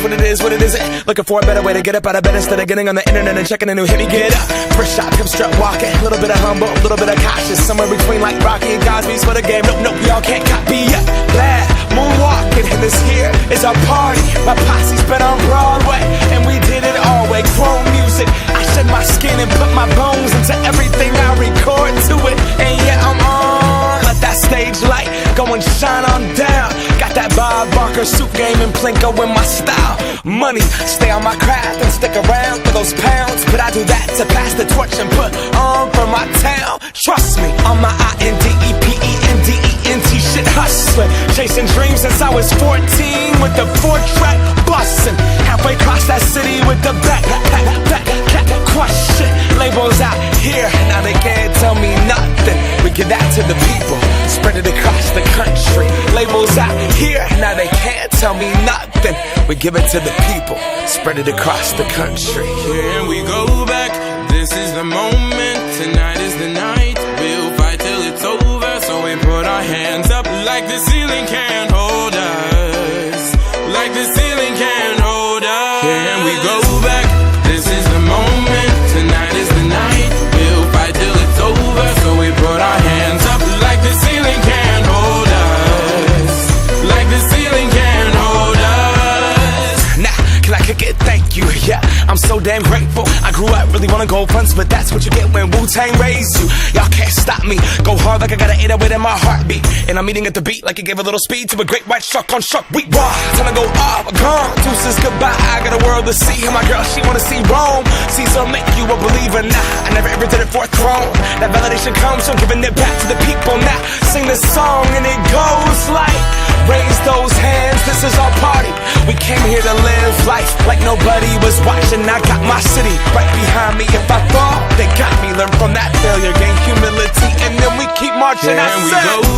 what it is, what it isn't. Looking for a better way to get up out of bed instead of getting on the internet and checking a new hit. Me get up, first shot, come strut walking. A little bit of humble, a little bit of cautious. Somewhere between like Rocky and Cosby's for the game. Nope, nope, y'all can't copy yet. Glad moonwalking, and this here is our party. My posse's been on Broadway, and we did it all way. Chrome music, I shed my skin and put my bones into everything I record to it. And yeah, I'm on. Let that stage light go and shine on down. Got that Bob Barker suit game and Plinko in my style. Money, stay on my craft and stick around for those pounds. But I do that to pass the torch and put on for my town. Trust me, on my INDEPENDENT shit hustling. Chasing dreams since I was 14 with the 4-track bustin'. Halfway across that city with the back crush shit. Labels out here, now they can't tell me nothing. We give that to the people, spread it across the country. Labels out here, now they can't tell me nothing. We give it to the people, spread it across the country. Here we go back, this is the moment, tonight is the night. We'll fight till it's over, so we put our hands up like the ceiling can't hold us. Like the ceiling can't hold us. Here we go back, this is the moment, tonight is the night. We'll fight till it's over, so we put our hands up like the ceiling can't hold us. Like the ceiling can't hold us. Nah, can I kick it? Thank you, yeah, I'm so damn grateful. I grew up really wanna go fronts, but that's what you get when Wu-Tang raised you. Y'all can't stop me, go hard like I got an 808 in my heartbeat. And I'm eating at the beat like it gave a little speed to a great white shark on Shark Week. Raw, time to go off, gone, deuces goodbye. I got a world to see, and my girl, she wanna see Rome. Caesar make you a believer, nah, I never ever did it for a throne. That validation comes from giving it back to the people. Now, sing this song and it goes like, raise those hands, this is our party. We came here to live life like nobody was watching. I got my city right behind me. If I fall, they got me. Learn from that failure, gain humility, and then we keep marching. And we go